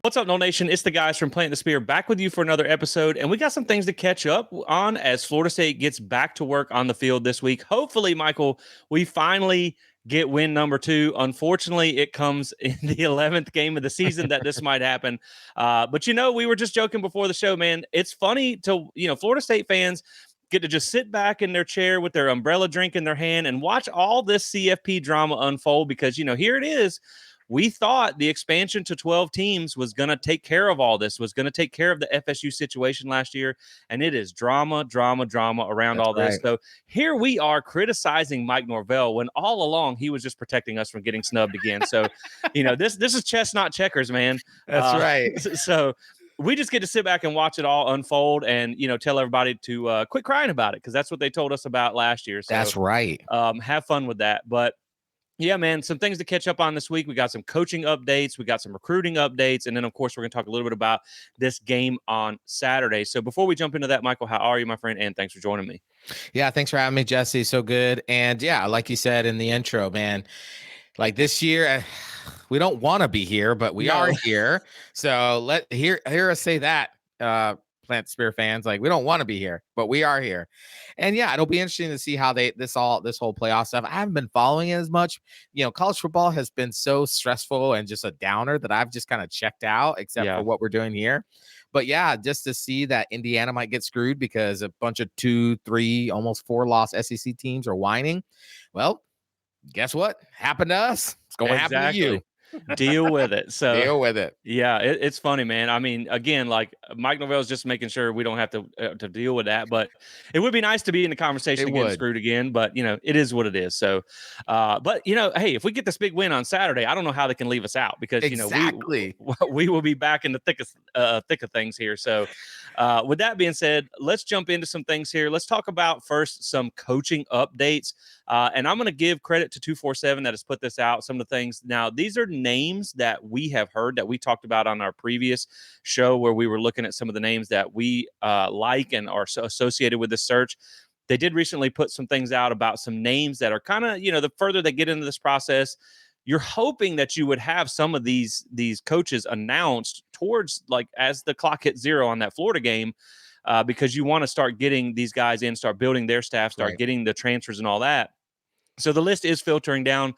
What's up, No Nation? It's the guys from Plant the Spear back with you for another episode, and we got some things to catch up on as Florida State gets back to work on the field this week. Hopefully, Michael, we finally get win number 2. Unfortunately, it comes in the 11th game of the season that this might happen. But, we were just joking before the show, man. It's funny to, Florida State fans get to just sit back in their chair with their umbrella drink in their hand and watch all this CFP drama unfold because, here it is. We thought the expansion to 12 teams was going to take care of all this, was going to take care of the FSU situation last year. And it is drama around That's all this. right. So here we are criticizing Mike Norvell when all along he was just protecting us from getting snubbed again. So, this is chess, not checkers, man. That's right. So we just get to sit back and watch it all unfold and, tell everybody to quit crying about it because that's what they told us about last year. So That's right. have fun with that. But yeah, man, some things to catch up on this week. We got some coaching updates. We got some recruiting updates. And then, of course, we're going to talk a little bit about this game on Saturday. So before we jump into that, Michael, how are you, my friend? And thanks for joining me. Yeah, thanks for having me, Jesse. So good. And yeah, like you said in the intro, man, like this year, we don't want to be here, but we are here. So hear us say that, Plant Spear fans. Like, we don't want to be here, but we are here. And yeah, it'll be interesting to see how this whole playoff stuff. I haven't been following it as much. College football has been so stressful and just a downer that I've just kind of checked out, except for what we're doing here. But yeah, just to see that Indiana might get screwed because a bunch of 2, 3, almost 4 loss SEC teams are whining. Well, guess what happened to us? It's going to happen to you. Deal with it. So deal with it. Yeah, it's funny, man. I mean, again, like Mike Norvell's just making sure we don't have to deal with that. But it would be nice to be in the conversation and get screwed again. But it is what it is. So, but hey, if we get this big win on Saturday, I don't know how they can leave us out because we will be back in the thick of things here. So, with that being said, let's jump into some things here. Let's talk about first some coaching updates. And I'm going to give credit to 247 that has put this out. Some of the things. Now, these are names that we have heard that we talked about on our previous show where we were looking at some of the names that we like and are associated with this search. They did recently put some things out about some names that are kind of, the further they get into this process, you're hoping that you would have some of these coaches announced towards like as the clock hits 0 on that Florida game. Because you want to start getting these guys in, start building their staff, start getting the transfers and all that. So the list is filtering down.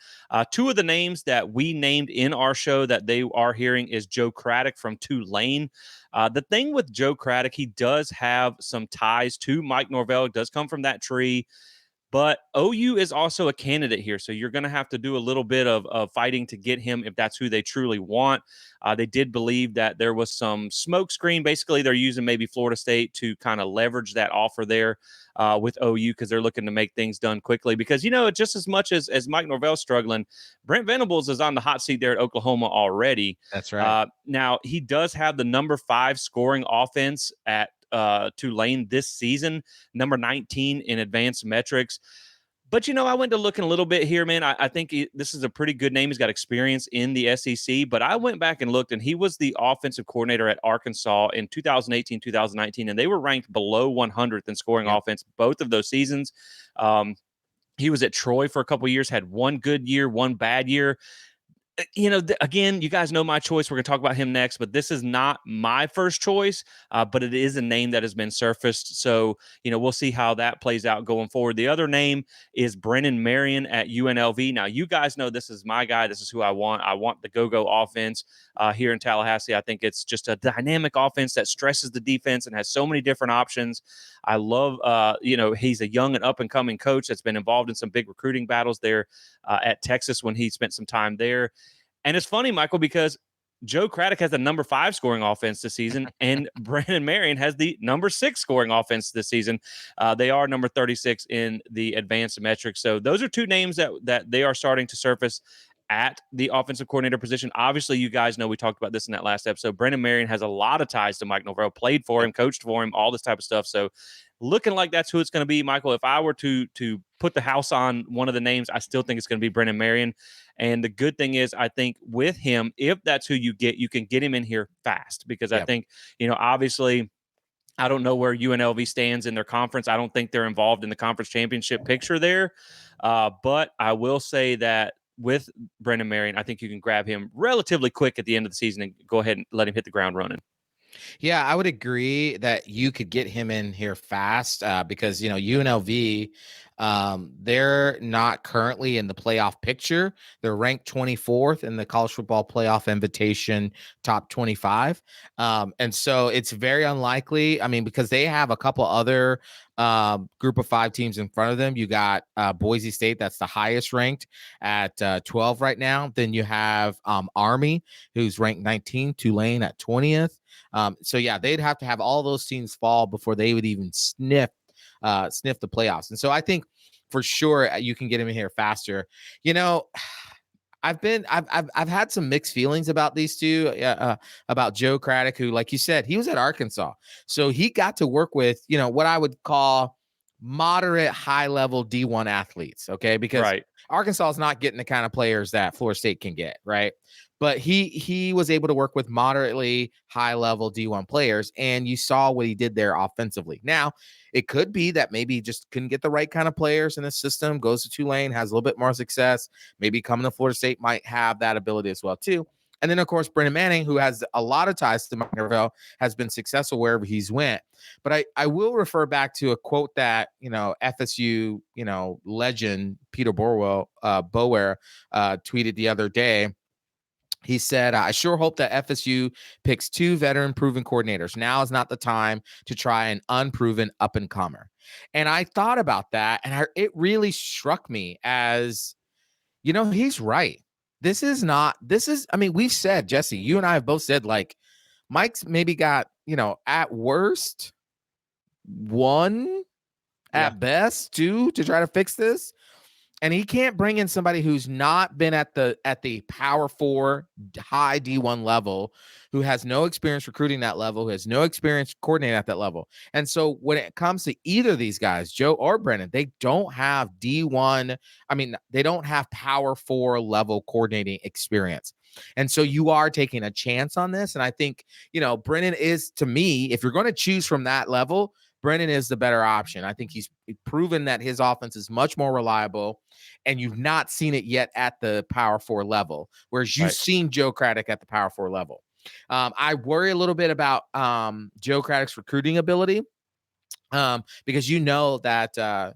2 of the names that we named in our show that they are hearing is Joe Craddock from Tulane. The thing with Joe Craddock, he does have some ties to Mike Norvell. It does come from that tree. But OU is also a candidate here, so you're going to have to do a little bit of fighting to get him if that's who they truly want. They did believe that there was some smoke screen. Basically, they're using maybe Florida State to kind of leverage that offer there with OU because they're looking to make things done quickly. Because, just as much as Mike Norvell's struggling, Brent Venables is on the hot seat there at Oklahoma already. That's right. Now, he does have the number 5 scoring offense at Tulane this season, number 19 in advanced metrics. But, I went to looking a little bit here, man. I think this is a pretty good name. He's got experience in the SEC, but I went back and looked, and he was the offensive coordinator at Arkansas in 2018, 2019, and they were ranked below 100th in scoring offense both of those seasons. He was at Troy for a couple of years, had one good year, one bad year. Again, you guys know my choice. We're going to talk about him next, but this is not my first choice, but it is a name that has been surfaced. So, we'll see how that plays out going forward. The other name is Brennan Marion at UNLV. Now, you guys know this is my guy. This is who I want. I want the go-go offense here in Tallahassee. I think it's just a dynamic offense that stresses the defense and has so many different options. I love, he's a young and up-and-coming coach that's been involved in some big recruiting battles there at Texas when he spent some time there. And it's funny, Michael, because Joe Craddock has the number 5 scoring offense this season, and Brandon Marion has the number 6 scoring offense this season. They are number 36 in the advanced metrics. So those are 2 names that they are starting to surface at the offensive coordinator position. Obviously, you guys know we talked about this in that last episode. Brandon Marion has a lot of ties to Mike Norvell, played for him, coached for him, all this type of stuff. So looking like that's who it's going to be, Michael. If I were to put the house on one of the names, I still think it's going to be Brennan Marion. And the good thing is, I think with him, if that's who you get, you can get him in here fast because I think, obviously, I don't know where UNLV stands in their conference. I don't think they're involved in the conference championship picture there. But I will say that with Brendan Marion, I think you can grab him relatively quick at the end of the season and go ahead and let him hit the ground running. Yeah, I would agree that you could get him in here fast because, UNLV, they're not currently in the playoff picture. They're ranked 24th in the college football playoff invitation top 25. And so it's very unlikely. I mean, because they have a couple other group of 5 teams in front of them. You got Boise State, that's the highest ranked at 12 right now. Then you have Army, who's ranked 19, Tulane at 20th. So yeah, they'd have to have all those teams fall before they would even sniff the playoffs. And so I think for sure you can get him in here faster. You know, I've had some mixed feelings about these two, about Joe Craddock, who, like you said, he was at Arkansas, so he got to work with what I would call moderate high level D1 athletes. Okay, because Right. Arkansas is not getting the kind of players that Florida State can get, right? But he was able to work with moderately high level D1 players, and you saw what he did there offensively. Now, it could be that maybe he just couldn't get the right kind of players in the system, goes to Tulane, has a little bit more success. Maybe coming to Florida State might have that ability as well, too. And then, of course, Brendan Manning, who has a lot of ties to Mike Norvell, has been successful wherever he's went. But I will refer back to a quote that, FSU, legend Peter Bower tweeted the other day. He said, I sure hope that FSU picks 2 veteran proven coordinators. Now is not the time to try an unproven up and comer. And I thought about that, and it really struck me as, he's right. I mean, we've said, Jesse, you and I have both said, like, Mike's maybe got, at worst, 1, at best 2 to try to fix this. And he can't bring in somebody who's not been at the Power 4 high D1 level, who has no experience recruiting that level, who has no experience coordinating at that level. And so when it comes to either of these guys, Joe or Brennan, they don't have D1. I mean, they don't have Power 4 level coordinating experience. And so you are taking a chance on this. And I think, Brennan is, to me, if you're going to choose from that level, Brennan is the better option. I think he's proven that his offense is much more reliable, and you've not seen it yet at the Power 4 level, whereas you've seen Joe Craddock at the Power 4 level. I worry a little bit about Joe Craddock's recruiting ability, because that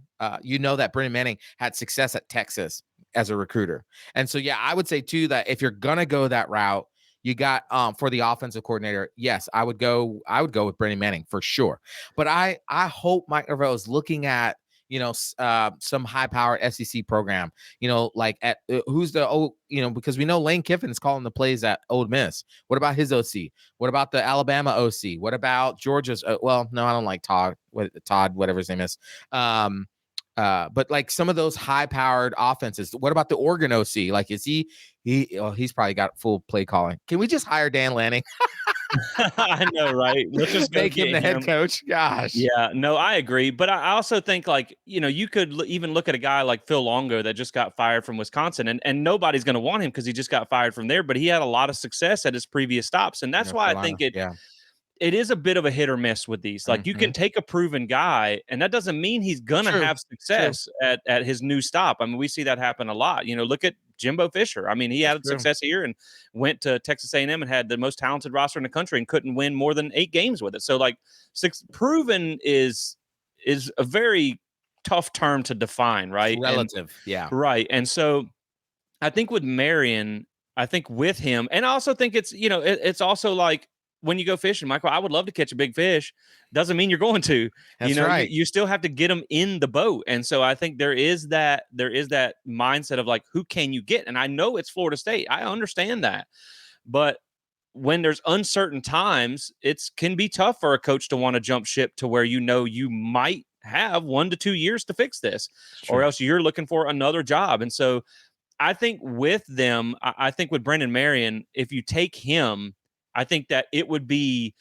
Brendan Manning had success at Texas as a recruiter. And so, yeah, I would say too that if you're gonna go that route, you got for the offensive coordinator, yes, I would go with Brendan Manning for sure. But I hope Mike Norvell is looking at some high-powered SEC program, like at who's the because we know Lane Kiffin is calling the plays at Ole Miss. What about his OC? What about the Alabama OC? What about Georgia's? Well, no, I don't like Todd, whatever his name is. But like some of those high-powered offenses. What about the Oregon OC? Like, is he's probably got full play calling. Can we just hire Dan Lanning? I know, right? Let's just make him the head coach. Gosh. Yeah, no, I agree. But I also think, like, you could even look at a guy like Phil Longo that just got fired from Wisconsin, and nobody's going to want him because he just got fired from there. But he had a lot of success at his previous stops. And that's why I think it is a bit of a hit or miss with these. Like, you can take a proven guy, and that doesn't mean he's going to have success at his new stop. I mean, we see that happen a lot. Look at Jimbo Fisher. I mean, he had success here and went to Texas A&M and had the most talented roster in the country and couldn't win more than 8 games with it. So, like, proven is a very tough term to define, right? It's relative, yeah. Right. And so I think with Marion, I think with him, and I also think it's, it's also like, when you go fishing, Michael, I would love to catch a big fish. Doesn't mean you're going to. That's right. You still have to get them in the boat. And so I think there is that mindset of like, who can you get? And I know it's Florida State. I understand that. But when there's uncertain times, it can be tough for a coach to want to jump ship to where you might have 1 to 2 years to fix this, or else you're looking for another job. And so I think with them, I think with Brendan Marion, if you take him, I think that it would be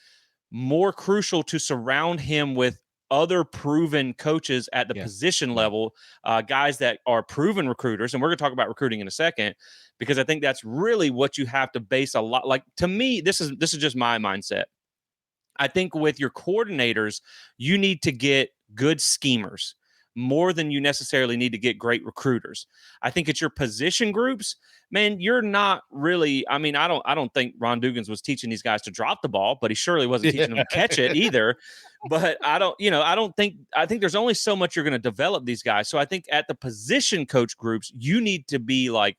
more crucial to surround him with other proven coaches at the position level, guys that are proven recruiters. And we're going to talk about recruiting in a second, because I think that's really what you have to base a lot. Like, to me, this is just my mindset. I think with your coordinators, you need to get good schemers. more than you necessarily need to get great recruiters. I think it's your position groups, man. You're not really. I mean, I don't think Ron Dugans was teaching these guys to drop the ball, but he surely wasn't teaching them to catch it either. But I think there's only so much you're going to develop these guys. So I think at the position coach groups, you need to be like,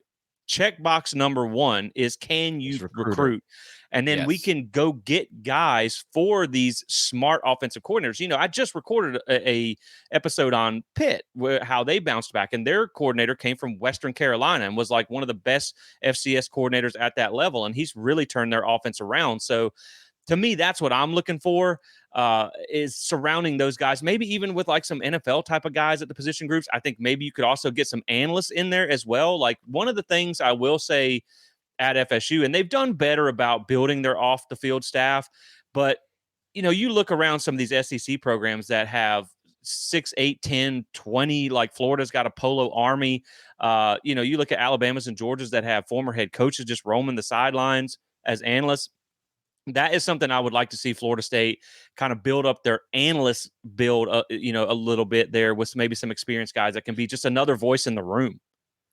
checkbox number one is, can you recruit? And then we can go get guys for these smart offensive coordinators. I just recorded a episode on Pitt, how they bounced back, and their coordinator came from Western Carolina and was like one of the best FCS coordinators at that level. And he's really turned their offense around. So to me, that's what I'm looking for, is surrounding those guys, maybe even with like some NFL type of guys at the position groups. I think maybe you could also get some analysts in there as well. Like, one of the things I will say at FSU, and they've done better about building their off the field staff, but you look around some of these SEC programs that have 6, 8, 10, 20, like Florida's got a Polo Army. You look at Alabama's and Georgia's that have former head coaches just roaming the sidelines as analysts. That is something I would like to see Florida State kind of build up their analyst build, a little bit there with maybe some experienced guys that can be just another voice in the room.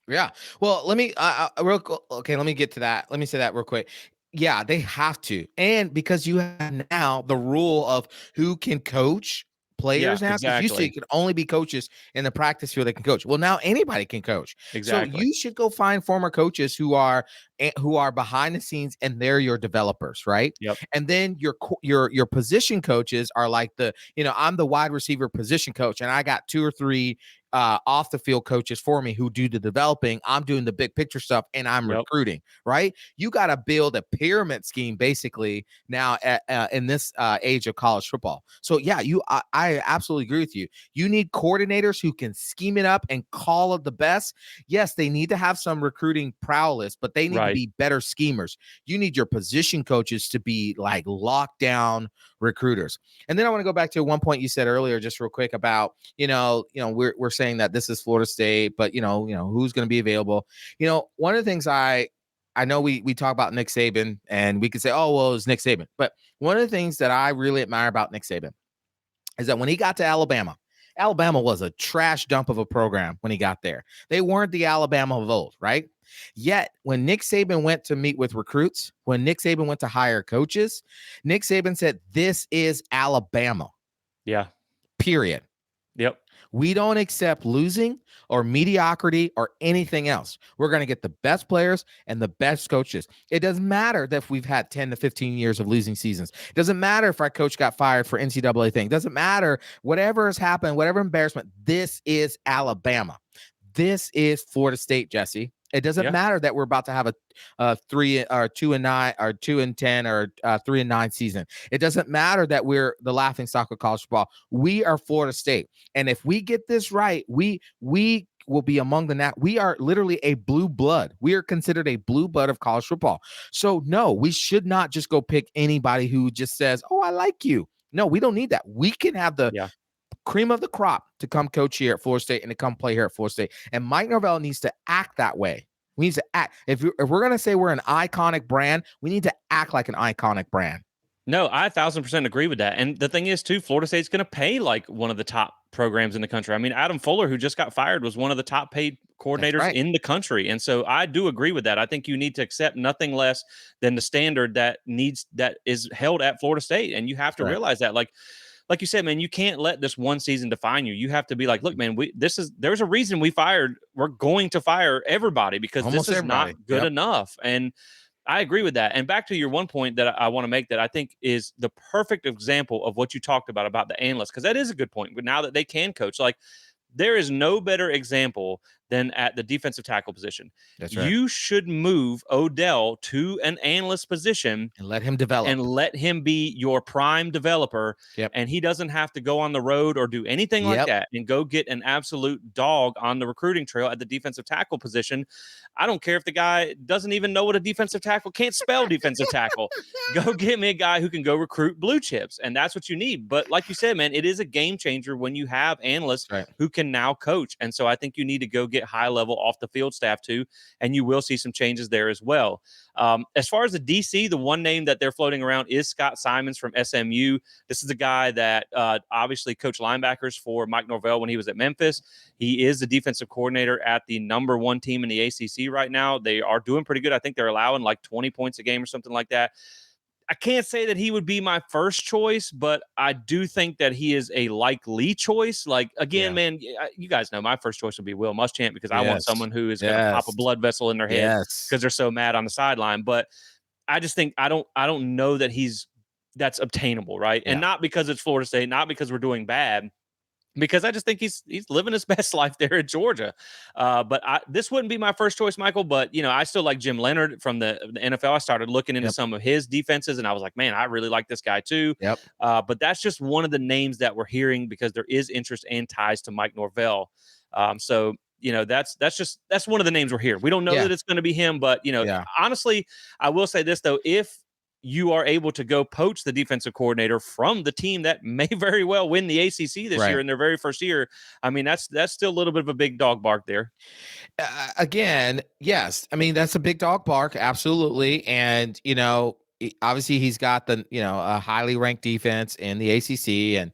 Yeah. Well, let me let me get to that. Let me say that real quick. Yeah, they have to. And because you have now the rule of who can coach players now, because you see it can only be coaches in the practice field that can coach. Well, now anybody can coach. Exactly. So you should go find former coaches who are behind the scenes, and they're your developers, right? Yep. And then your position coaches are like I'm the wide receiver position coach, and I got 2 or 3 off the field coaches for me who do the developing. I'm doing the big picture stuff, and I'm recruiting, right? You got to build a pyramid scheme basically now in this age of college football. So yeah, I absolutely agree with you. You need coordinators who can scheme it up and call it the best. Yes, they need to have some recruiting prowess, but they need to be better schemers. You need your position coaches to be like lockdown recruiters. And then I want to go back to one point you said earlier, just real quick about, we're saying that this is Florida State, but who's going to be available. One of the things I know we talk about Nick Saban, and we could say, oh, well, it's Nick Saban. But one of the things that I really admire about Nick Saban is that when he got to Alabama was a trash dump of a program when he got there. They weren't the Alabama of old, right? Yet when Nick Saban went to meet with recruits, when Nick Saban went to hire coaches, Nick Saban said, this is Alabama. Yeah. Period. Yep. We don't accept losing or mediocrity or anything else. We're going to get the best players and the best coaches. It doesn't matter that if we've had 10 to 15 years of losing seasons. It doesn't matter if our coach got fired for NCAA thing. It doesn't matter whatever has happened, whatever embarrassment. This is Alabama. This is Florida State, Jesse. It doesn't matter that we're about to have a 3 or 2-9 or 2-10 or 3-9 season. It doesn't matter that we're the laughing stock of college football. We are Florida State, and if we get this right, we will be among the we are literally a blue blood. We are considered a blue blood of college football. So no, we should not just go pick anybody who just says, "Oh, I like you." No, we don't need that. We can have the cream of the crop to come coach here at Florida State and to come play here at Florida State. And Mike Norvell needs to act that way. We need to act. If we're going to say we're an iconic brand, we need to act like an iconic brand. No, I 1,000% agree with that. And the thing is, too, Florida State's going to pay like one of the top programs in the country. I mean, Adam Fuller, who just got fired, was one of the top paid coordinators in the country. And so I do agree with that. I think you need to accept nothing less than the standard that is held at Florida State. And you have to realize that, like you said, man, you can't let this one season define you. You have to be like, look, man, there's a reason we're going to fire everybody because this is not good enough. And I agree with that. And back to your one point that I want to make that I think is the perfect example of what you talked about the analysts, because that is a good point. But now that they can coach, like, there is no better example than at the defensive tackle position. That's right. You should move Odell to an analyst position and let him develop and let him be your prime developer. Yep. And he doesn't have to go on the road or do anything like that and go get an absolute dog on the recruiting trail at the defensive tackle position. I don't care if the guy doesn't even know what a defensive tackle, can't spell defensive tackle. Go get me a guy who can go recruit blue chips. And that's what you need. But like you said, man, it is a game changer when you have analysts who can now coach. And so I think you need to go get get high level off the field staff too, and you will see some changes there as well. As far as the DC, the one name that they're floating around is Scott Simons from SMU. This is a guy that obviously coached linebackers for Mike Norvell when he was at Memphis. He is the defensive coordinator at the number one team in the ACC right now. They are doing pretty good. I think they're allowing like 20 points a game or something like that. I can't say that he would be my first choice, but I do think that he is a likely choice. Like, again, Yeah. man, you guys know my first choice would be Will Muschamp because I want Yes. someone who is going to pop a Yes. blood vessel in their head Yes. because they're so mad on the sideline. But I just think I don't know that that's obtainable, right? And Yeah. not because it's Florida State, not because we're doing bad, because I just think he's living his best life there at Georgia. But this wouldn't be my first choice, Michael. But I still like Jim Leonard from the NFL. I started looking into Yep. some of his defenses, and I was like, man, I really like this guy too. Yep. But that's just one of the names that we're hearing because there is interest and ties to Mike Norvell. So that's one of the names we're hearing. We don't know Yeah. that it's going to be him, but Yeah. honestly, I will say this though: if you are able to go poach the defensive coordinator from the team that may very well win the ACC this year Right. in their very first year. I mean, that's still a little bit of a big dog bark there. Again, yes. I mean, that's a big dog bark. Absolutely. And, obviously he's got a highly ranked defense in the ACC, and,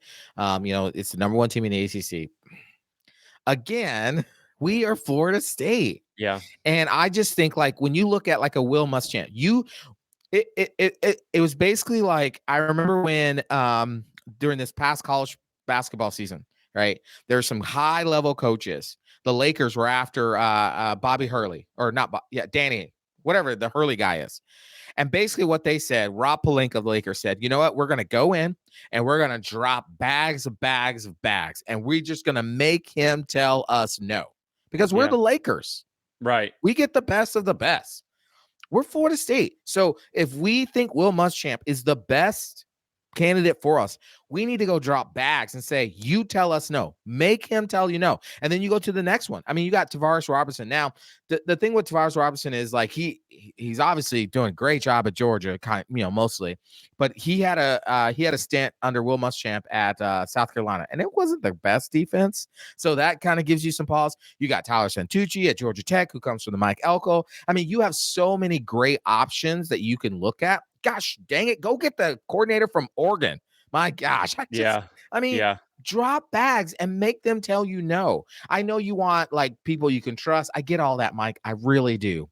it's the number one team in the ACC. Again, we are Florida State. Yeah. And I just think, like, when you look at like a Will Muschamp, it was basically like, I remember when during this past college basketball season, right? There's some high level coaches. The Lakers were after Bobby Hurley, or not, Danny, whatever the Hurley guy is. And basically what they said, Rob Pelinka of the Lakers said, you know what? We're going to go in and we're going to drop bags of bags of bags. And we're just going to make him tell us no, because we're the Lakers. Right. We get the best of the best. We're Florida State. So if we think Will Muschamp is the best candidate for us, we need to go drop bags and say, you tell us no. Make him tell you no. And then you go to the next one. I mean, you got Tavares Robertson. Now, the thing with Tavares Robertson is, like, he's obviously doing a great job at Georgia, mostly, but he had a stint under Will Muschamp at South Carolina, and it wasn't the best defense. So that kind of gives you some pause. You got Tyler Santucci at Georgia Tech, who comes from the Mike Elko. I mean, you have so many great options that you can look at. Gosh dang it, go get the coordinator from Oregon. My gosh. Drop bags and make them tell you no. I know you want, like, people you can trust. I get all that, Mike. I really do.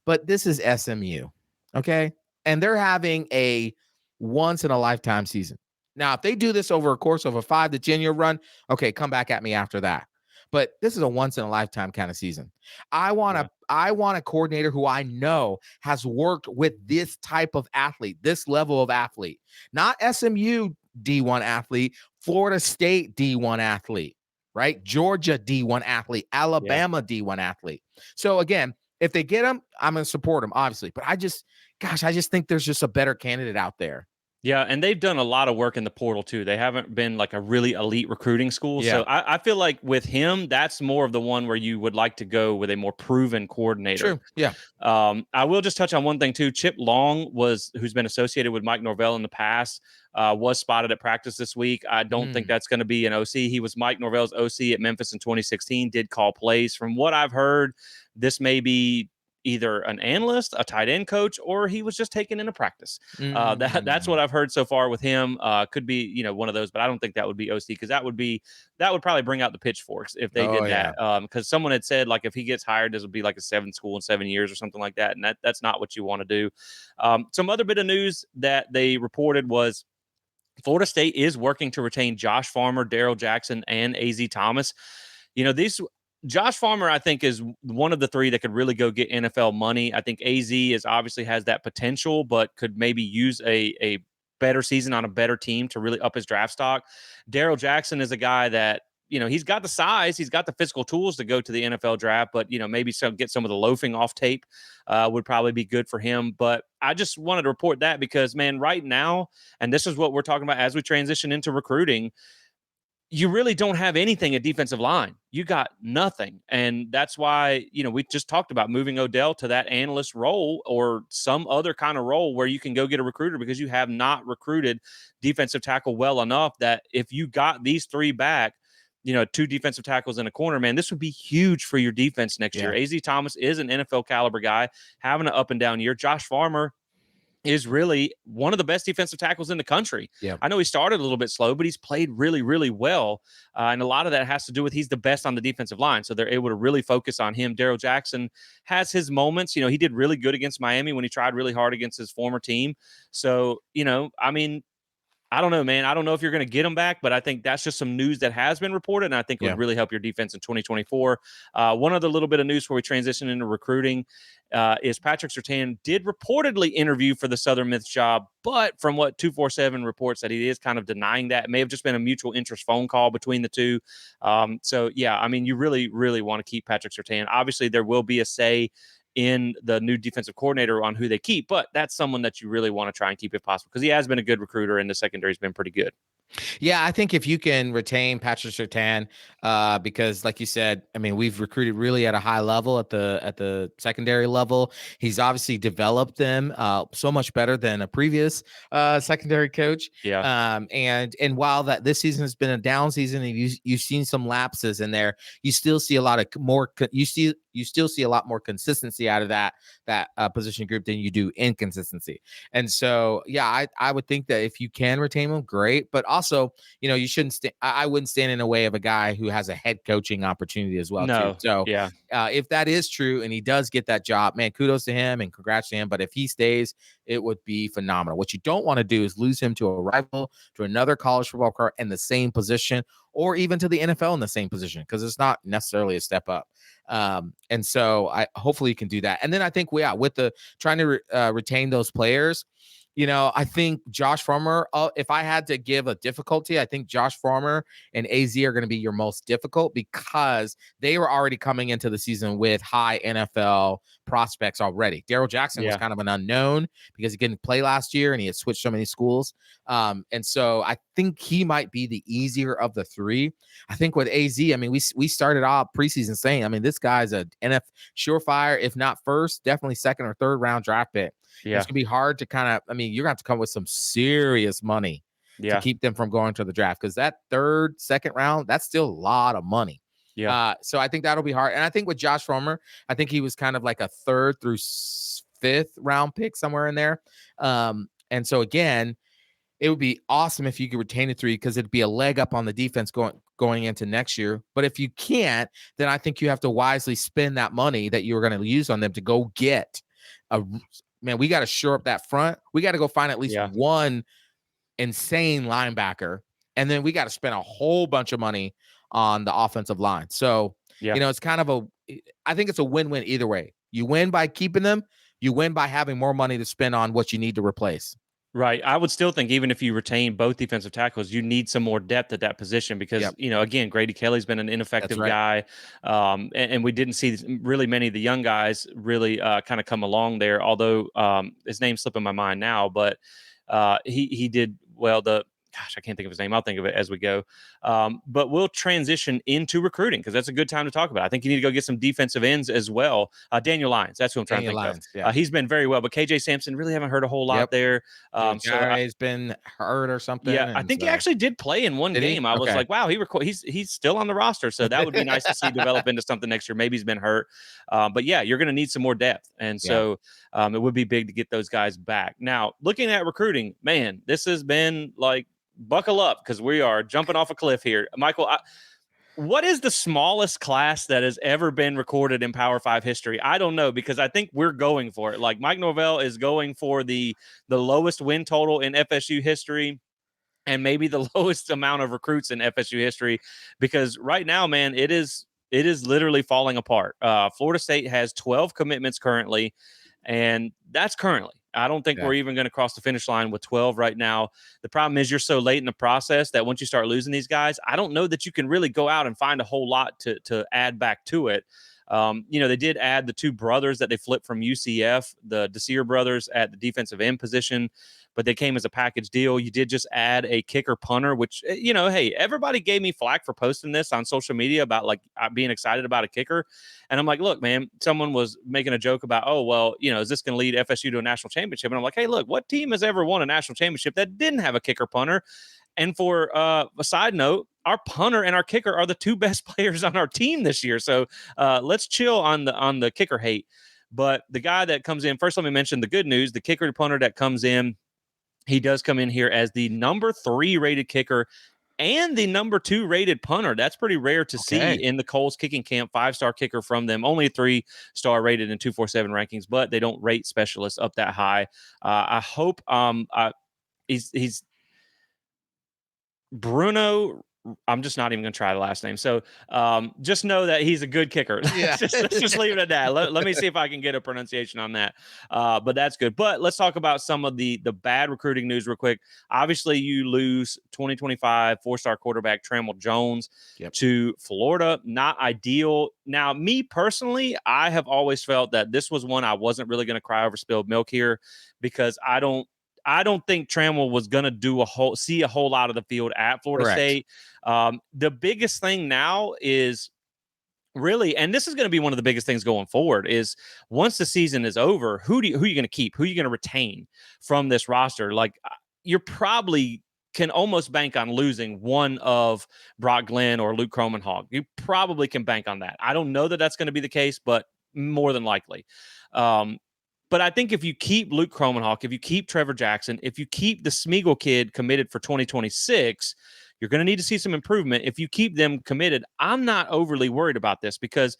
But this is SMU, okay? And they're having a once in a lifetime season. Now, if they do this over a course of a 5 to 10 year run, okay, come back at me after that. But this is a once in a lifetime kind of season. I want a coordinator who I know has worked with this type of athlete, this level of athlete, not SMU D1 athlete, Florida State D1 athlete, right? Georgia D1 athlete, Alabama D1 athlete. So again, if they get him, I'm going to support him, obviously. But I just think there's just a better candidate out there. Yeah, and they've done a lot of work in the portal too. They haven't been like a really elite recruiting school. Yeah. So I feel like with him, that's more of the one where you would like to go with a more proven coordinator. True. Yeah. I will just touch on one thing too. Chip Long who's been associated with Mike Norvell in the past, was spotted at practice this week. I don't think that's going to be an OC. He was Mike Norvell's OC at Memphis in 2016, did call plays. From what I've heard, this may be either an analyst, a tight end coach, or he was just taken into practice. That's what I've heard so far with him. Could be, one of those, but I don't think that would be OC, because that would probably bring out the pitchforks if they did that. Because someone had said, like, if he gets hired, this would be like a 7 school in 7 years or something like that. And that's not what you want to do. Some other bit of news that they reported was Florida State is working to retain Josh Farmer, Daryl Jackson, and AZ Thomas. Josh Farmer, I think, is one of the three that could really go get NFL money. I think AZ obviously has that potential, but could maybe use a better season on a better team to really up his draft stock. Daryl Jackson is a guy that, he's got the size, he's got the physical tools to go to the NFL draft, but, maybe get some of the loafing off tape would probably be good for him. But I just wanted to report that because, man, right now, and this is what we're talking about as we transition into recruiting, you really don't have anything at defensive line. You got nothing. And that's why, we just talked about moving Odell to that analyst role or some other kind of role where you can go get a recruiter, because you have not recruited defensive tackle well enough that if you got these three back, two defensive tackles in a corner, man, this would be huge for your defense next year. Yeah. AZ Thomas is an NFL caliber guy, having an up and down year. Josh Farmer is really one of the best defensive tackles in the country. Yeah. I know he started a little bit slow, but he's played really, really well. And a lot of that has to do with he's the best on the defensive line. So they're able to really focus on him. Daryl Jackson has his moments. He did really good against Miami when he tried really hard against his former team. So, I mean, I don't know, man. I don't know if you're going to get him back, but I think that's just some news that has been reported, and I think it Yeah. would really help your defense in 2024. One other little bit of news before we transition into recruiting is Patrick Surtain did reportedly interview for the Southern Miss job, but from what 247 reports that he is kind of denying that. It may have just been a mutual interest phone call between the two. So, yeah, I mean, you really, really want to keep Patrick Surtain. Obviously, there will be a say in the new defensive coordinator on who they keep, but that's someone that you really want to try and keep if possible because he has been a good recruiter and the secondary has been pretty good. Yeah, I think if you can retain Patrick Surtain, because like you said, I mean, we've recruited really at a high level at the secondary level. He's obviously developed them so much better than a previous secondary coach. Yeah. And while that this season has been a down season, and you've seen some lapses in there, you still see a lot of more. You still see a lot more consistency out of that position group than you do inconsistency. And so, yeah, I would think that if you can retain him, great. But also, you shouldn't. I wouldn't stand in the way of a guy who has a head coaching opportunity as well, No. too. So, yeah. If that is true and he does get that job, man, kudos to him and congrats to him. But if he stays, it would be phenomenal. What you don't want to do is lose him to a rival, to another college football player in the same position, or even to the NFL in the same position, because it's not necessarily a step up. And so hopefully you can do that. And then I think with the trying to retain those players, I think Josh Farmer, if I had to give a difficulty, I think Josh Farmer and AZ are going to be your most difficult because they were already coming into the season with high NFL prospects already. Daryl Jackson was kind of an unknown because he didn't play last year and he had switched so many schools. And so I think he might be the easier of the three. I think with AZ, I mean, we started off preseason saying, I mean, this guy's a NFL surefire, if not first, definitely second or third round draft pick. Yeah. It's gonna be hard to you're gonna have to come with some serious money to keep them from going to the draft, because that second round, that's still a lot of money. Yeah. So I think that'll be hard. And I think with Josh Farmer, I think he was kind of like a third through fifth round pick, somewhere in there. And so again, it would be awesome if you could retain the three, because it'd be a leg up on the defense going into next year. But if you can't, then I think you have to wisely spend that money that you were going to use on them to go get we got to shore up that front. We got to go find at least one insane linebacker, and then we got to spend a whole bunch of money on the offensive line. So, it's kind of I think it's a win-win either way. You win by keeping them. You win by having more money to spend on what you need to replace. Right. I would still think even if you retain both defensive tackles, you need some more depth at that position because, again, Grady Kelly's been an ineffective guy. And we didn't see really many of the young guys really kind of come along there, although his name's slipping my mind now, but he did well. I can't think of his name. I'll think of it as we go. But we'll transition into recruiting because that's a good time to talk about. I think you need to go get some defensive ends as well. Daniel Lyons, that's who I'm trying to think of. Yeah. He's been very well, but KJ Sampson, really haven't heard a whole lot there. He's been hurt or something. Yeah, I think he actually did play in one game. I was like, wow, he's still on the roster. So that would be nice to see develop into something next year. Maybe he's been hurt. But yeah, you're going to need some more depth. And so it would be big to get those guys back. Now, looking at recruiting, man, this has been like, buckle up because we are jumping off a cliff here. Michael, what is the smallest class that has ever been recorded in Power 5 history? I don't know, because I think we're going for it. Like Mike Norvell is going for the lowest win total in FSU history and maybe the lowest amount of recruits in FSU history, because right now, man, it is literally falling apart. Florida State has 12 commitments currently, and that's currently. I don't think we're even going to cross the finish line with 12 right now. The problem is you're so late in the process that once you start losing these guys, I don't know that you can really go out and find a whole lot to add back to it. They did add the two brothers that they flipped from UCF, the Desir brothers at the defensive end position, but they came as a package deal. You did just add a kicker punter, which, hey, everybody gave me flack for posting this on social media about like being excited about a kicker. And I'm like, look, man, someone was making a joke about, oh, well, is this going to lead FSU to a national championship? And I'm like, hey, look, what team has ever won a national championship that didn't have a kicker punter? And for a side note, our punter and our kicker are the two best players on our team this year. So let's chill on the kicker hate. But the guy that comes in first, let me mention the good news. The kicker punter that comes in, he does come in here as the number 3 rated kicker and the number 2 rated punter. That's pretty rare to see in the Coles kicking camp. 5-star kicker from them, only a 3-star rated in 247 rankings, but they don't rate specialists up that high. I hope he's Bruno. I'm just not even going to try the last name. So just know that he's a good kicker. Yeah. let's just leave it at that. Let me see if I can get a pronunciation on that. But that's good. But let's talk about some of the bad recruiting news real quick. Obviously, you lose 2025 4-star quarterback Trammell Jones to Florida. Not ideal. Now, me personally, I have always felt that this was one I wasn't really going to cry over spilled milk here, because I don't think Trammell was going to see a whole lot of the field at Florida State. The biggest thing now is really, and this is going to be one of the biggest things going forward, is once the season is over, who are you going to keep? Who are you going to retain from this roster? Like, you're probably can almost bank on losing one of Brock Glenn or Luke Kromenhog. You probably can bank on that. I don't know that that's going to be the case, but more than likely. But I think if you keep Luke Kromenhawk, if you keep Trevor Jackson, if you keep the Smeagol kid committed for 2026, you're going to need to see some improvement. If you keep them committed, I'm not overly worried about this, because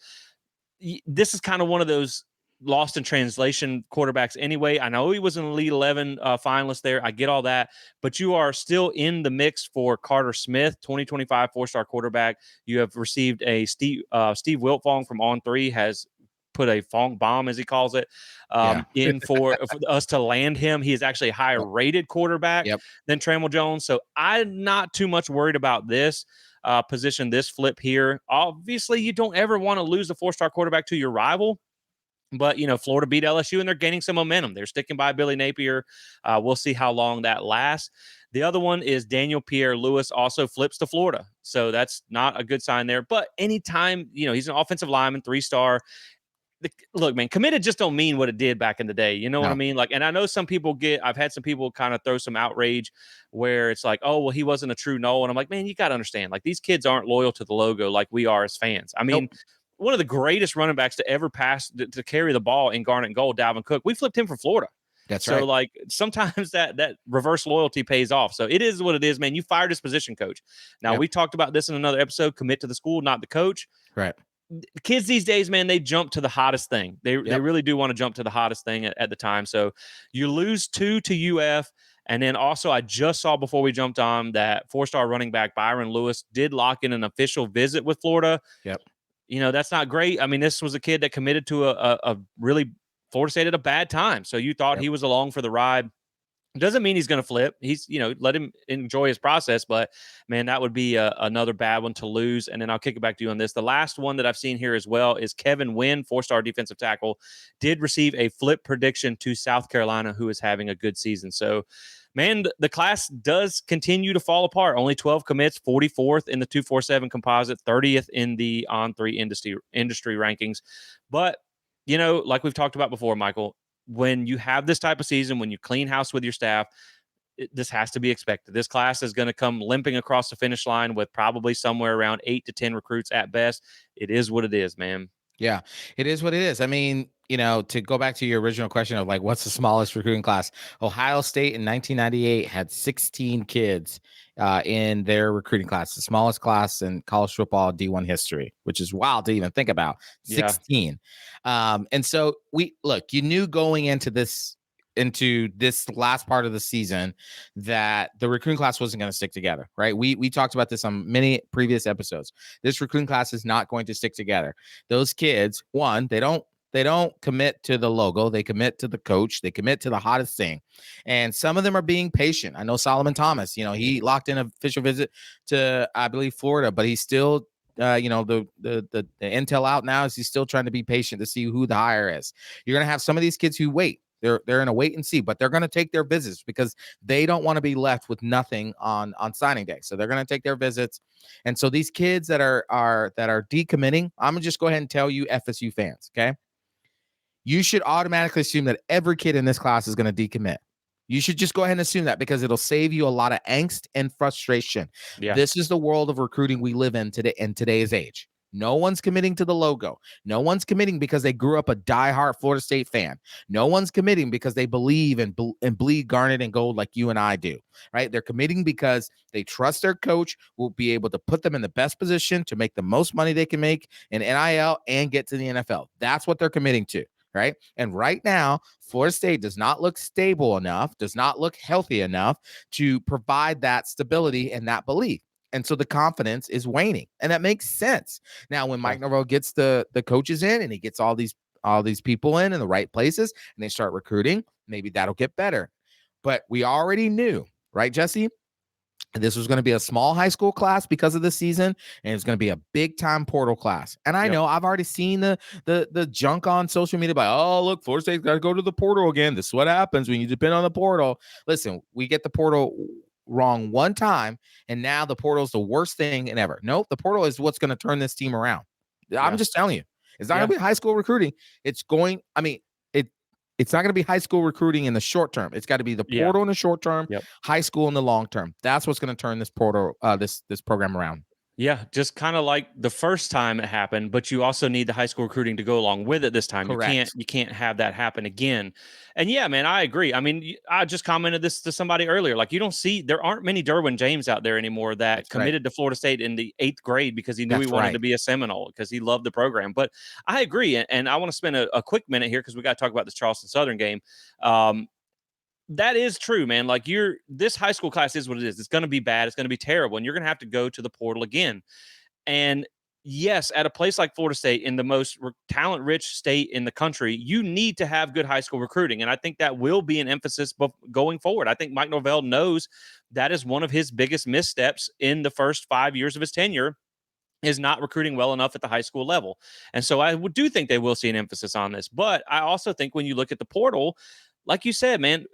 this is kind of one of those lost in translation quarterbacks anyway. I know he was an Elite 11 finalist there. I get all that. But you are still in the mix for Carter Smith, 2025 4-star quarterback. You have received a Steve Wiltfong from On3 has put a fong bomb, as he calls it, in for us to land him. He is actually a higher rated quarterback than Trammell Jones. So I'm not too much worried about this position, this flip here. Obviously, you don't ever want to lose a 4-star quarterback to your rival. But, Florida beat LSU and they're gaining some momentum. They're sticking by Billy Napier. We'll see how long that lasts. The other one is Daniel Pierre-Louis also flips to Florida. So that's not a good sign there. But anytime, he's an offensive lineman, 3-star. Look, man, committed just don't mean what it did back in the day. You know what I mean? Like, and I know some people I've had some people kind of throw some outrage where it's like, oh, well, he wasn't a true Noel. And I'm like, man, you got to understand, like, these kids aren't loyal to the logo like we are as fans. I mean, one of the greatest running backs to ever pass to carry the ball in Garnet and Gold, Dalvin Cook, we flipped him from Florida. That's right. So, like, sometimes that reverse loyalty pays off. So it is what it is, man. You fired his position coach. Now, we talked about this in another episode, commit to the school, not the coach. Right. Kids these days, man, they jump to the hottest thing. They really do want to jump to the hottest thing at the time. So you lose 2 to UF. And then also, I just saw before we jumped on that 4-star running back Byron Lewis did lock in an official visit with Florida. That's not great. I mean, this was a kid that committed to a really Florida State at a bad time. So you thought he was along for the ride. Doesn't mean he's going to flip. He's, let him enjoy his process. But, man, that would be another bad one to lose. And then I'll kick it back to you on this. The last one that I've seen here as well is Kevin Wynn, 4-star defensive tackle, did receive a flip prediction to South Carolina, who is having a good season. So, man, the class does continue to fall apart. Only 12 commits, 44th in the 247 composite, 30th in the On3 industry rankings. But, like we've talked about before, Michael, when you have this type of season, when you clean house with your staff, this has to be expected. This class is going to come limping across the finish line with probably somewhere around 8 to 10 recruits at best. It is what it is, man. Yeah, it is what it is. I mean, to go back to your original question of like, what's the smallest recruiting class? Ohio State in 1998 had 16 kids in their recruiting class, the smallest class in college football D1 history, which is wild to even think about. 16. And so you knew going into this last part of the season that the recruiting class wasn't going to stick together, right? We talked about this on many previous episodes. This recruiting class is not going to stick together. Those kids, one, they don't commit to the logo. They commit to the coach. They commit to the hottest thing. And some of them are being patient. I know Solomon Thomas, he locked in an official visit to, I believe, Florida, but he's still, the intel out now is he's still trying to be patient to see who the hire is. You're going to have some of these kids who wait. They're in a wait and see, but they're going to take their visits because they don't want to be left with nothing on signing day. So they're going to take their visits. And so these kids that are decommitting, I'm going to just go ahead and tell you FSU fans, okay? You should automatically assume that every kid in this class is going to decommit. You should just go ahead and assume that, because it'll save you a lot of angst and frustration. Yeah. This is the world of recruiting we live in today, in today's age. No one's committing to the logo. No one's committing because they grew up a diehard Florida State fan. No one's committing because they believe and bleed garnet and gold like you and I do, right? They're committing because they trust their coach will be able to put them in the best position to make the most money they can make in NIL and get to the NFL. That's what they're committing to, right? And right now, Florida State does not look stable enough, does not look healthy enough to provide that stability and that belief. And so the confidence is waning, and that makes sense. Now, when Yeah. Mike Norvell gets the coaches in, and he gets all these people in the right places, and they start recruiting, maybe that'll get better. But we already knew, right, Jesse? This was going to be a small high school class because of the season, and it's going to be a big time portal class. And I Yep. know I've already seen the junk on social media by, oh, look, Florida State's got to go to the portal again. This is what happens when you depend on the portal. Listen, we get the portal wrong one time, and now the portal is the worst thing in ever. Nope, the portal is what's going to turn this team around. I'm Yeah. just telling you, it's not Yeah. going to be high school recruiting. It's going, I mean, it's not going to be high school recruiting in the short term. It's got to be the Yeah. portal in the short term, Yep. high school in the long term. That's what's going to turn this portal, this program around. Yeah, just kind of like the first time it happened, but you also need the high school recruiting to go along with it this time. Correct. You can't have that happen again. And yeah, man, I agree. I mean, I just commented this to somebody earlier. Like, there aren't many Derwin James out there anymore that That's right. committed to Florida State in the 8th grade because he knew he That's wanted to right. be a Seminole because he loved the program. But I agree, and I want to spend a quick minute here because we got to talk about this Charleston Southern game. That is true, man. Like, this high school class is what it is. It's going to be bad. It's going to be terrible, and you're going to have to go to the portal again. And yes, at a place like Florida State, in the most talent-rich state in the country, you need to have good high school recruiting, and I think that will be an emphasis going forward. I think Mike Norvell knows that is one of his biggest missteps in the first 5 years of his tenure, is not recruiting well enough at the high school level. And so I do think they will see an emphasis on this. But I also think when you look at the portal, like you said, man,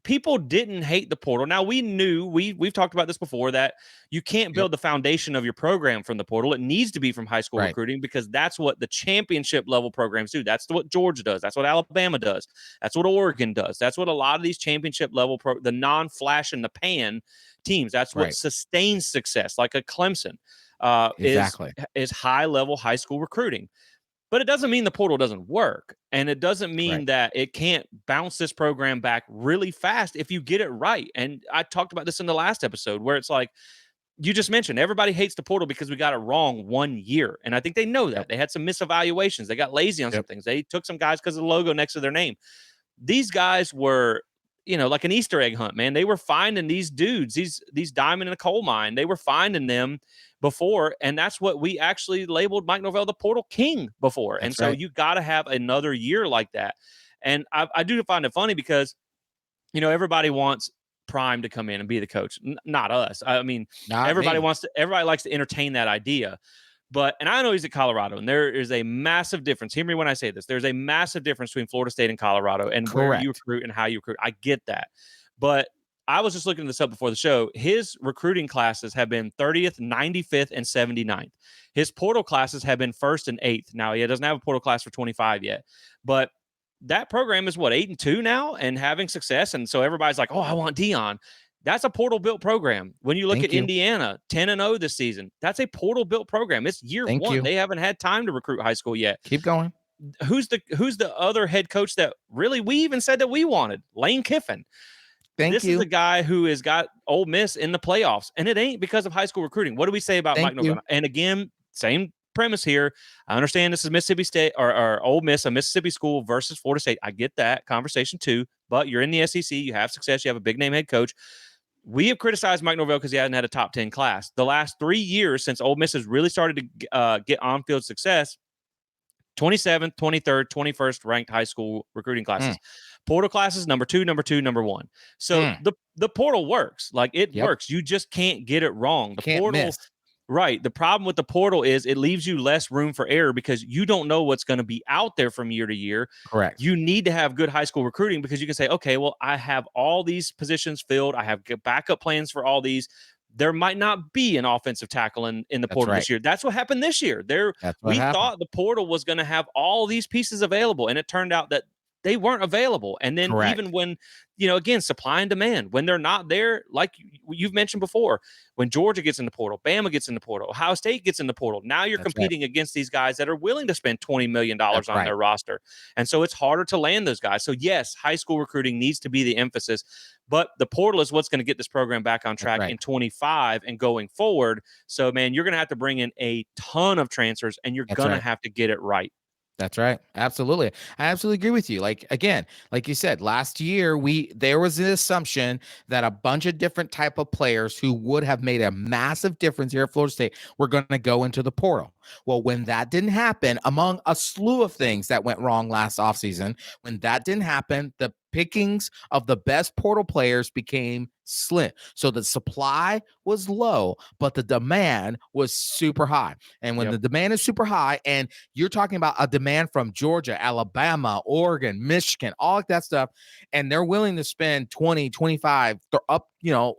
people didn't hate the portal. Now, we knew, we've talked about this before, that you can't build the foundation of your program from the portal. It needs to be from high school Right. recruiting, because that's what the championship level programs do. That's what Georgia does. That's what Alabama does. That's what Oregon does. That's what a lot of these championship level the non-flash in the pan teams, that's what Right. sustains success, like a Clemson, Exactly. is high level high school recruiting. But it doesn't mean the portal doesn't work. And it doesn't mean Right. that it can't bounce this program back really fast if you get it right. And I talked about this in the last episode, where it's like, you just mentioned, everybody hates the portal because we got it wrong one year. And I think they know that. Yep. They had some misevaluations. They got lazy on some Yep. things. They took some guys because of the logo next to their name. These guys were, like an Easter egg hunt, man. They were finding these dudes, these diamond in a coal mine. They were finding them before, and that's what we actually labeled Mike Norvell the portal king before. And That's so right. you got to have another year like that. And I do find it funny because, everybody wants Prime to come in and be the coach, not us. I mean, Not everybody me. everybody likes to entertain that idea. And I know he's at Colorado, and there is a massive difference. Hear me when I say this. There's a massive difference between Florida State and Colorado, and where you Correct. recruit and how you recruit. I get that. But I was just looking this up before the show. His recruiting classes have been 30th, 95th, and 79th. His portal classes have been 1st and 8th. Now, he doesn't have a portal class for 25 yet. But that program is 8-2 now and having success. And so everybody's like, oh, I want Dion. That's a portal built program. When you look Thank at you. Indiana, 10-0 this season, that's a portal built program. It's year Thank one. you. They haven't had time to recruit high school yet. Keep going. Who's the other head coach that really we even said that we wanted? Lane Kiffin. Thank This you. is a guy who has got Ole Miss in the playoffs, and it ain't because of high school recruiting. What do we say about Thank Mike you. Norvell? And again, same premise here. I understand this is Mississippi State or Ole Miss, a Mississippi school versus Florida State. I get that conversation too, but you're in the SEC. You have success. You have a big name head coach. We have criticized Mike Norvell because he hasn't had a top 10 class. The last 3 years since Ole Miss has really started to get on-field success, 27th, 23rd, 21st ranked high school recruiting classes. Portal classes, number 2, number 2, number 1. So the portal works. Like, it works. You just can't get it wrong. The Can't portal, miss. right. The problem with the portal is it leaves you less room for error because you don't know what's going to be out there from year to year. Correct. You need to have good high school recruiting because you can say, okay, well, I have all these positions filled. I have backup plans for all these. There might not be an offensive tackle in the portal this year. That's what happened this year. That's what happened. Thought the portal was going to have all these pieces available, and it turned out that they weren't available. And then even Correct. when, again, supply and demand, when they're not there, like you've mentioned before, when Georgia gets in the portal, Bama gets in the portal, Ohio State gets in the portal, now you're That's right. competing against these guys that are willing to spend $20 million That's on right. their roster. And so it's harder to land those guys. So yes, high school recruiting needs to be the emphasis, but the portal is what's going to get this program back on That's track right. in 25 and going forward. So man, you're going to have to bring in a ton of transfers and you're That's going to right. have to get it right. That's right. Absolutely. I absolutely agree with you. Like, again, like you said, last year there was an assumption that a bunch of different type of players who would have made a massive difference here at Florida State were going to go into the portal. Well, when that didn't happen, among a slew of things that went wrong last offseason, when that didn't happen, the pickings of the best portal players became slim. So the supply was low, but the demand was super high. And when Yep. the demand is super high, and you're talking about a demand from Georgia, Alabama, Oregon, Michigan, all of that stuff, and they're willing to spend 20, 25, up,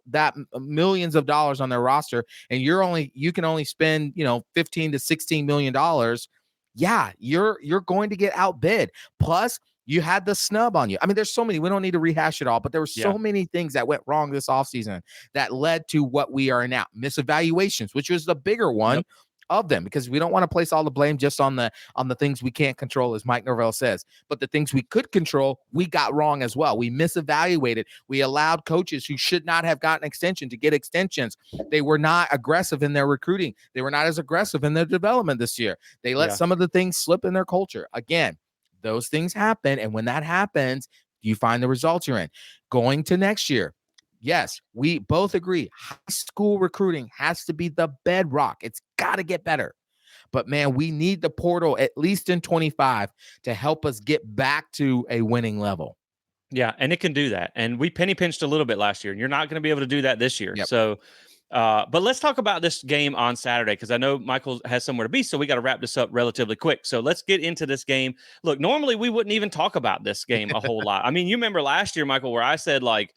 that millions of dollars on their roster, and you can only spend, 15 to 16 million dollars. Yeah, you're going to get outbid. Plus, you had the snub on you. I mean, there's so many. We don't need to rehash it all, but there were Yeah. so many things that went wrong this offseason that led to what we are now. Misevaluations, which was the bigger one Yep. of them, because we don't want to place all the blame just on the things we can't control, as Mike Norvell says. But the things we could control, we got wrong as well. We misevaluated. We allowed coaches who should not have gotten extension to get extensions. They were not aggressive in their recruiting. They were not as aggressive in their development this year. They let Yeah. some of the things slip in their culture. Again, those things happen. And when that happens, you find the results you're in. Going to next year, yes, we both agree high school recruiting has to be the bedrock. It's got to get better. But man, we need the portal at least in 25 to help us get back to a winning level. Yeah, and it can do that. And we penny pinched a little bit last year, and you're not going to be able to do that this year. Yep. So, but let's talk about this game on Saturday, because I know Michael has somewhere to be, so we got to wrap this up relatively quick. So let's get into this game. Look, normally we wouldn't even talk about this game a whole lot. I mean, you remember last year, Michael, where I said like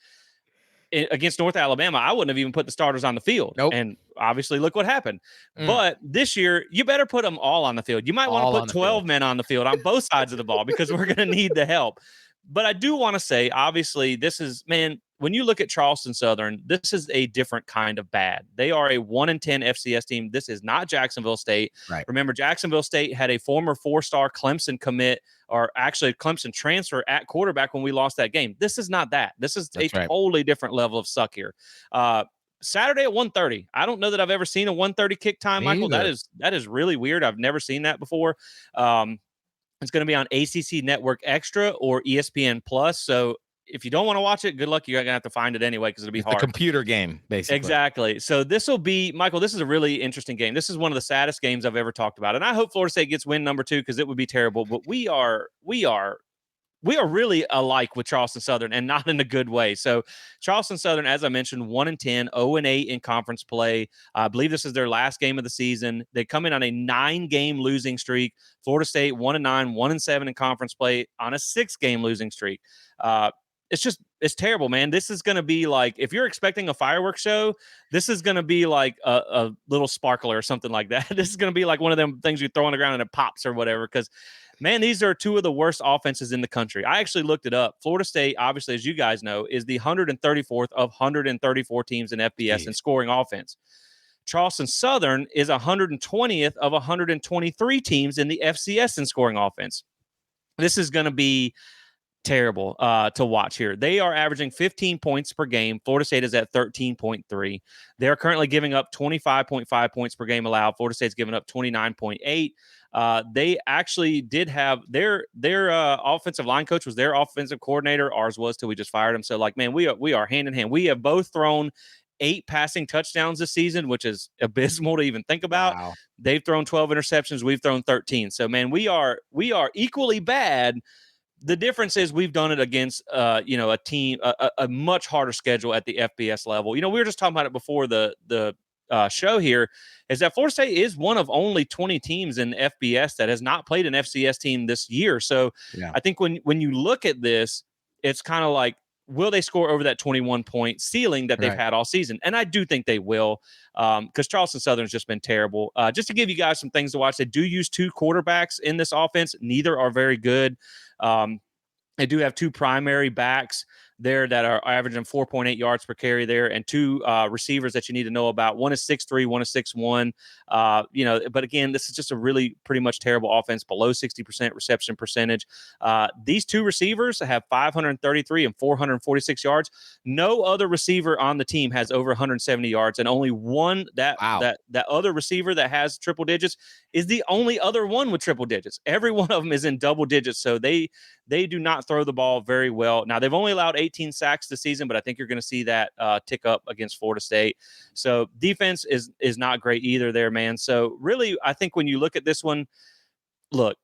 against North Alabama, I wouldn't have even put the starters on the field. Nope. And obviously, look what happened. But this year, you better put them all on the field. You might want to All put on the 12 field. men on the field on both sides of the ball, because we're going to need the help. But I do want to say, obviously, this is, man, when you look at Charleston Southern, this is a different kind of bad. They are a 1-10 FCS team. This is not Jacksonville State. Right. Remember, Jacksonville State had a former 4-star Clemson commit, or actually a Clemson transfer at quarterback when we lost that game. This is not that. This is That's a right. totally different level of suck here. Saturday at 1:30. I don't know that I've ever seen a 1:30 kick time, Me Michael. either. That is really weird. I've never seen that before. It's going to be on ACC Network Extra or ESPN Plus. So if you don't want to watch it, good luck. You're going to have to find it anyway, because it'll be It's the hard. computer game, basically. Exactly. So this will be, Michael, this is a really interesting game. This is one of the saddest games I've ever talked about. And I hope Florida State gets win number 2, because it would be terrible. But we are really alike with Charleston Southern, and not in a good way. So Charleston Southern, as I mentioned, 1-10, 0-8 in conference play. I believe this is their last game of the season. They come in on a 9-game losing streak. Florida State 1-9, 1-7 in conference play on a 6-game losing streak. It's terrible, man. This is going to be like, if you're expecting a fireworks show, this is going to be like a little sparkler or something like that. This is going to be like one of them things you throw on the ground and it pops or whatever, because man, these are two of the worst offenses in the country. I actually looked it up. Florida State, obviously, as you guys know, is the 134th of 134 teams in FBS in scoring offense. Charleston Southern is 120th of 123 teams in the FCS in scoring offense. This is going to be terrible to watch here. They are averaging 15 points per game. Florida State is at 13.3. They're currently giving up 25.5 points per game allowed. Florida State's giving up 29.8. They actually did have their offensive line coach was their offensive coordinator. Ours was till we just fired him. So like, man, we are hand in hand. We have both thrown 8 passing touchdowns this season, which is abysmal to even think about. Wow. They've thrown 12 interceptions. We've thrown 13. So man, we are equally bad. The difference is we've done it against, a team, a much harder schedule at the FBS level. We were just talking about it before the show here, is that Florida State is one of only 20 teams in FBS that has not played an FCS team this year. So Yeah. I think when you look at this, it's kind of like, will they score over that 21-point ceiling that they've had all season? And I do think they will, because Charleston Southern's just been terrible. Just to give you guys some things to watch, they do use 2 quarterbacks in this offense. Neither are very good. They do have two primary backs there that are averaging 4.8 yards per carry there, and two receivers that you need to know about. One is 6'3", one is 6'1". But again, this is just a really pretty much terrible offense, below 60% reception percentage. These two receivers have 533 and 446 yards. No other receiver on the team has over 170 yards, and only one that other receiver that has triple digits is the only other one with triple digits. Every one of them is in double digits, so they do not throw the ball very well. Now, they've only allowed 18 sacks this season, but I think you're going to see that tick up against Florida State. So defense is not great either there, man. So really, I think when you look at this one, look,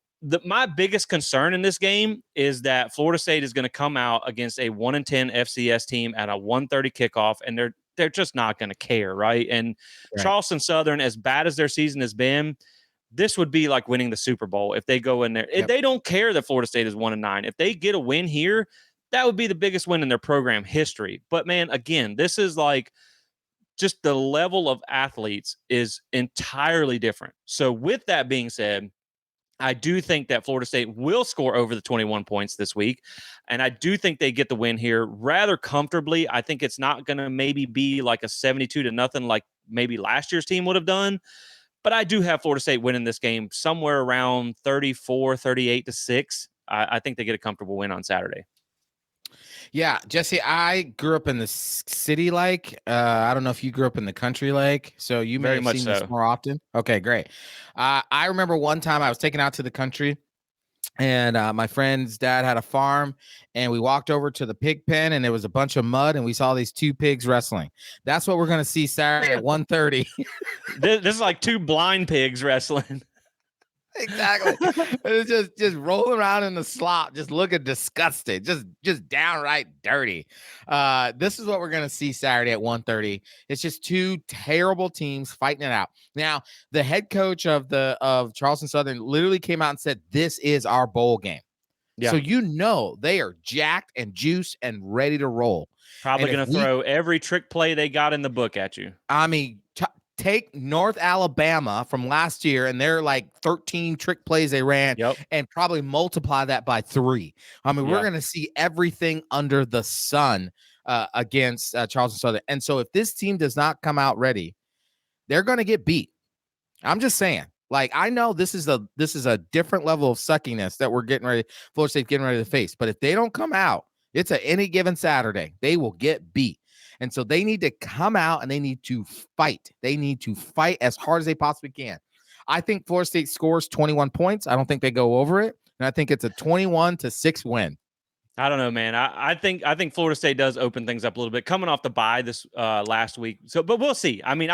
my biggest concern in this game is that Florida State is going to come out against a 1-10 FCS team at a 1:30 kickoff, and they're just not going to care, right? And Right. Charleston Southern, as bad as their season has been, this would be like winning the Super Bowl if they go in there. Yep. They don't care that Florida State is 1-9. If they get a win here, that would be the biggest win in their program history. But man, again, this is like just the level of athletes is entirely different. So with that being said, I do think that Florida State will score over the 21 points this week. And I do think they get the win here rather comfortably. I think it's not going to maybe be like a 72-0 like maybe last year's team would have done. But I do have Florida State winning this game somewhere around 38-6. I think they get a comfortable win on Saturday. Yeah, Jesse, I grew up in the city I don't know if you grew up in the country so you may have seen this more often. Okay, great. I remember one time I was taken out to the country, and my friend's dad had a farm, and we walked over to the pig pen, and there was a bunch of mud, and we saw these two pigs wrestling. That's what we're going to see Saturday at 1:30. This is like two blind pigs wrestling. Exactly. It's just rolling around in the slop, just looking disgusted, just downright dirty. This is what we're going to see Saturday at 1:30. It's just two terrible teams fighting it out. Now, the head coach of Charleston Southern literally came out and said, "This is our bowl game." Yeah. So they are jacked and juiced and ready to roll. Probably going to throw every trick play they got in the book at you. I mean, take North Alabama from last year and their like 13 trick plays they ran, and probably multiply that by 3. I mean, we're going to see everything under the sun against Charleston Southern. And so if this team does not come out ready, they're going to get beat. I'm just saying. Like, I know this is a different level of suckiness that Florida State's getting ready to face. But if they don't come out, it's any given Saturday, they will get beat. And so they need to come out and they need to fight. They need to fight as hard as they possibly can. I think Florida State scores 21 points. I don't think they go over it. And I think it's a 21-6 win. I don't know, man. I think Florida State does open things up a little bit coming off the bye this last week. So, but we'll see. I mean,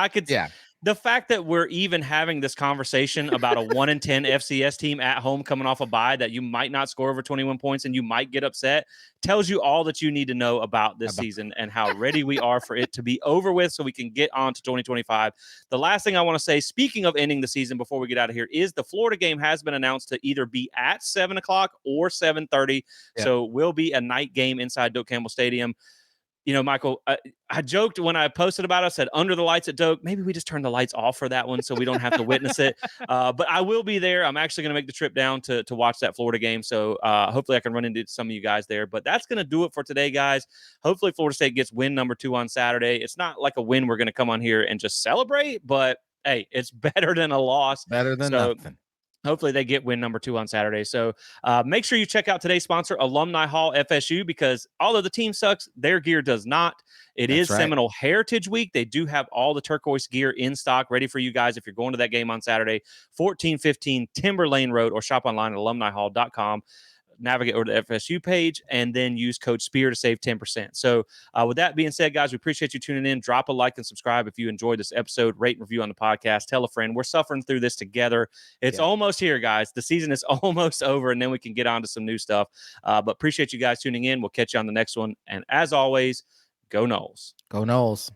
the fact that we're even having this conversation about a 1-10 FCS team at home coming off a bye that you might not score over 21 points and you might get upset tells you all that you need to know about this season and how ready we are for it to be over with so we can get on to 2025. The last thing I want to say, speaking of ending the season before we get out of here, is the Florida game has been announced to either be at 7 o'clock or 7:30. So it will be a night game inside Doak Campbell Stadium. You know, Michael, I joked when I posted about it, I said, under the lights at Doak, maybe we just turn the lights off for that one so we don't have to witness it. But I will be there. I'm actually going to make the trip down to watch that Florida game. So hopefully I can run into some of you guys there. But that's going to do it for today, guys. Hopefully Florida State gets win number 2 on Saturday. It's not like a win we're going to come on here and just celebrate, but hey, it's better than a loss. Better than nothing. Hopefully they get win number 2 on Saturday. So make sure you check out today's sponsor, Alumni Hall FSU, because although the team sucks, their gear does not. That's right. Seminole Heritage Week. They do have all the turquoise gear in stock ready for you guys if you're going to that game on Saturday, 1415 Timber Lane Road, or shop online at alumnihall.com. Navigate over to the FSU page and then use code SPEAR to save 10%. So with that being said, guys, we appreciate you tuning in. Drop a like and subscribe if you enjoyed this episode. Rate and review on the podcast. Tell a friend. We're suffering through this together. It's almost here, guys. The season is almost over, and then we can get on to some new stuff. But appreciate you guys tuning in. We'll catch you on the next one. And as always, go Noles. Go Noles.